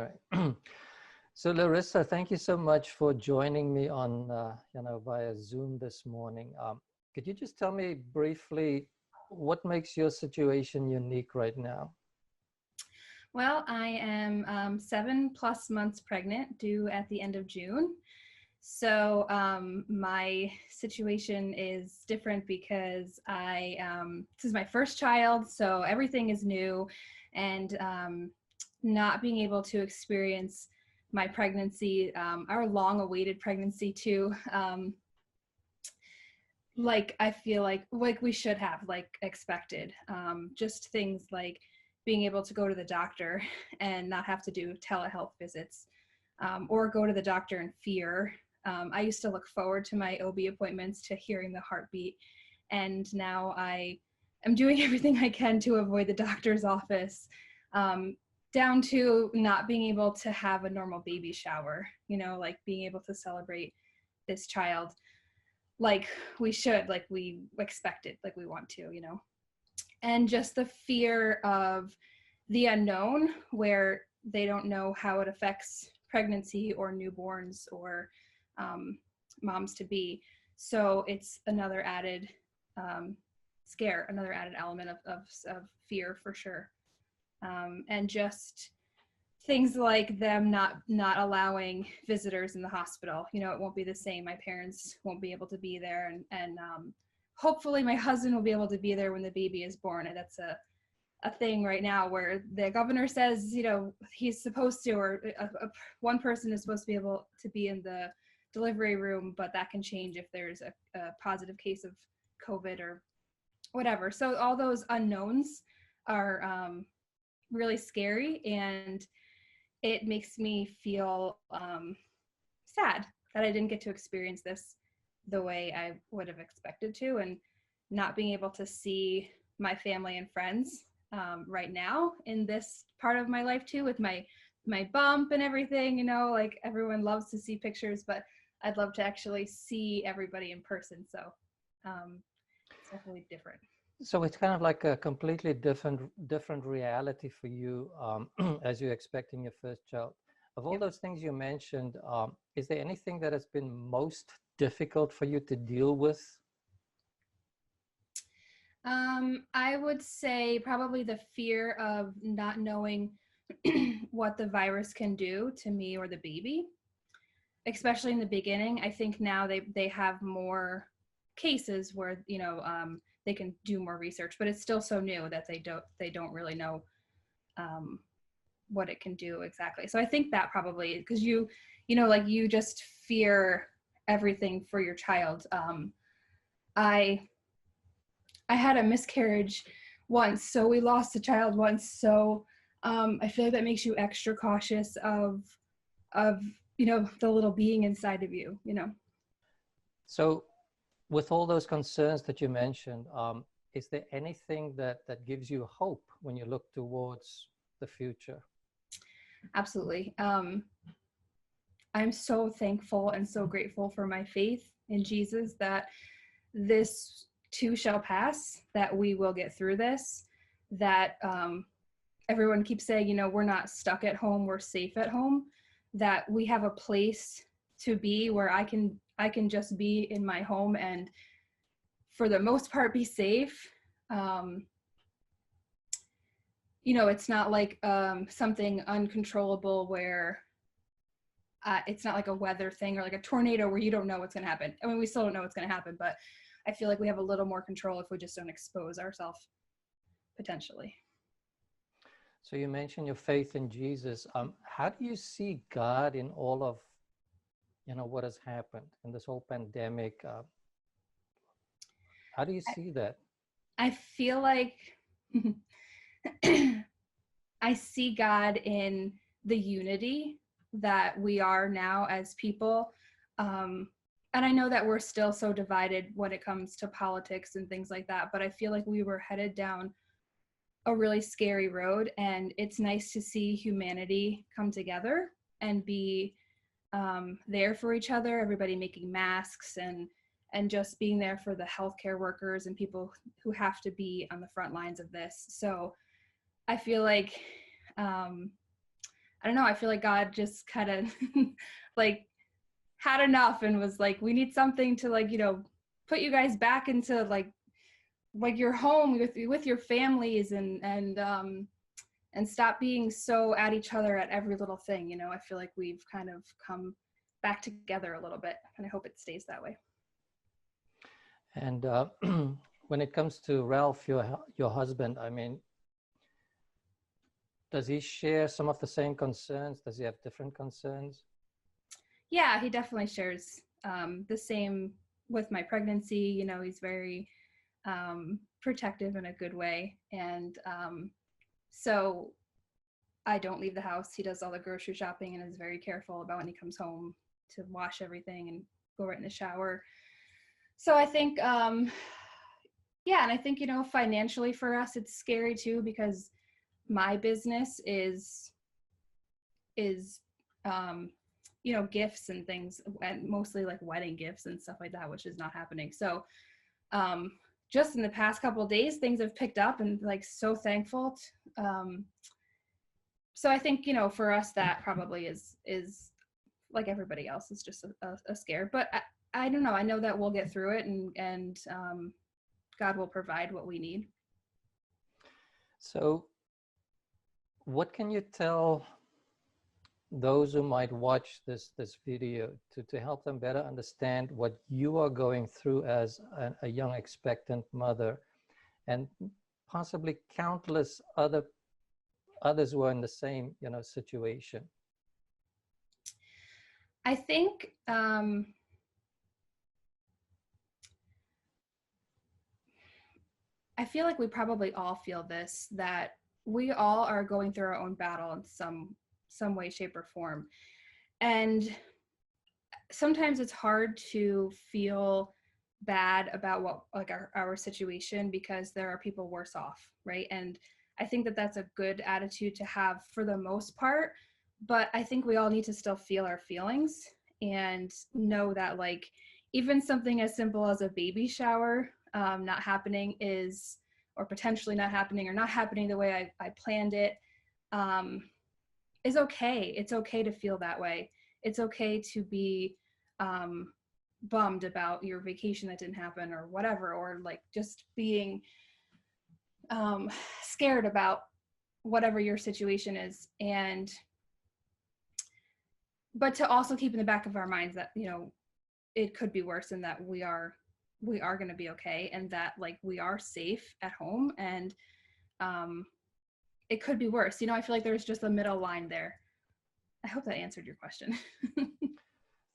All right. So Larissa, thank you so much for joining me on, via Zoom this morning. Could you just tell me briefly what makes your situation unique right now? Well, I am 7+ months pregnant, due at the end of June. So my situation is different because this is my first child, so everything is new, and not being able to experience my pregnancy, our long-awaited pregnancy too, like I feel like we should have expected, just things like being able to go to the doctor and not have to do telehealth visits, or go to the doctor in fear. I used to look forward to my OB appointments, to hearing the heartbeat, and now I am doing everything I can to avoid the doctor's office, down to not being able to have a normal baby shower, like being able to celebrate this child like we should, like we expect it, like we want to, and just the fear of the unknown, where they don't know how it affects pregnancy or newborns or moms to be. So it's another added scare, another added element of fear for sure. And just things like them not allowing visitors in the hospital. It won't be the same. My parents won't be able to be there, and hopefully my husband will be able to be there when the baby is born. And that's a thing right now where the governor says, he's supposed to, or one person is supposed to be able to be in the delivery room, but that can change if there's a positive case of COVID or whatever. So all those unknowns are really scary, and it makes me feel sad that I didn't get to experience this the way I would have expected to, and not being able to see my family and friends right now in this part of my life too, with my bump and everything. Like everyone loves to see pictures, but I'd love to actually see everybody in person. So it's definitely different. So it's kind of like a completely different reality for you as you're expecting your first child. Of all those things you mentioned, is there anything that has been most difficult for you to deal with? I would say probably the fear of not knowing what the virus can do to me or the baby, especially in the beginning. I think now they have more cases where they can do more research, but it's still so new that they don't really know what it can do exactly. So I think that probably, because you just fear everything for your child. I had a miscarriage once, so we lost a child once. So I feel like that makes you extra cautious of the little being inside of you. So with all those concerns that you mentioned, is there anything that gives you hope when you look towards the future? Absolutely. I'm so thankful and so grateful for my faith in Jesus, that this too shall pass, that we will get through this, that everyone keeps saying, we're not stuck at home, we're safe at home, that we have a place to be where I can just be in my home and for the most part be safe. It's not like something uncontrollable where it's not like a weather thing or like a tornado where you don't know what's going to happen. I mean, we still don't know what's going to happen, but I feel like we have a little more control if we just don't expose ourselves potentially. So you mentioned your faith in Jesus. How do you see God in all of, what has happened in this whole pandemic? How do you see that? I feel like I see God in the unity that we are now as people. And I know that we're still so divided when it comes to politics and things like that, but I feel like we were headed down a really scary road, and it's nice to see humanity come together and be there for each other, everybody making masks and just being there for the healthcare workers and people who have to be on the front lines of this. So I feel like I don't know, I feel like God just kind of like had enough and was like, we need something to like, you know, put you guys back into like your home with your families and stop being so at each other at every little thing. You know, I feel like we've kind of come back together a little bit, and I hope it stays that way. And when it comes to Ralph, your husband, I mean, does he share some of the same concerns? Does he have different concerns? Yeah, he definitely shares the same with my pregnancy. You know, he's very protective in a good way. And so I don't leave the house. He does all the grocery shopping and is very careful about when he comes home to wash everything and go right in the shower. So I think, yeah, and I think, you know, financially for us, it's scary too, because my business is you know, gifts and things, and mostly like wedding gifts and stuff like that, which is not happening. So just in the past couple of days, things have picked up, and like so thankful. So I think, you know, for us that probably is like everybody else, is just a scare. But I don't know. I know that we'll get through it, and God will provide what we need. So what can you tell those who might watch this video to help them better understand what you are going through as a young expectant mother, and possibly countless others who are in the same, you know, situation? I think I feel like we probably all feel this, that we all are going through our own battle in some way, shape, or form. And sometimes it's hard to feel bad about what like our situation, because there are people worse off, right? And I think that that's a good attitude to have for the most part, but I think we all need to still feel our feelings and know that like even something as simple as a baby shower not happening is, or potentially not happening, or not happening the way I planned it, is okay. It's okay to feel that way. It's okay to be bummed about your vacation that didn't happen or whatever, or like just being scared about whatever your situation is. And but to also keep in the back of our minds that, you know, it could be worse, and that we are going to be okay, and that like we are safe at home, and it could be worse. You know, I feel like there's just a middle line there. I hope that answered your question.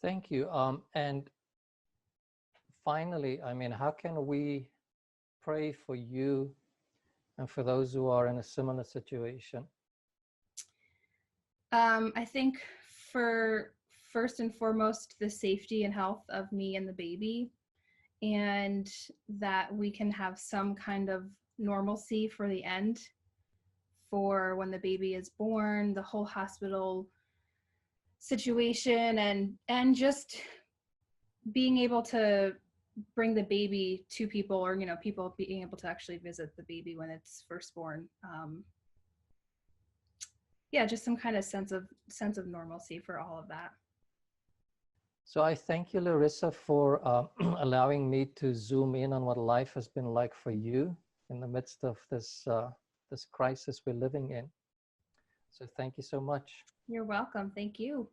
Thank you. And finally, I mean, how can we pray for you and for those who are in a similar situation? I think for first and foremost, the safety and health of me and the baby, and that we can have some kind of normalcy for the end, for when the baby is born, the whole hospital situation, and just being able to bring the baby to people, or, you know, people being able to actually visit the baby when it's first born. Yeah, just some kind of sense of normalcy for all of that. So I thank you, Larissa, for allowing me to zoom in on what life has been like for you in the midst of this this crisis we're living in. So thank you so much. You're welcome. Thank you.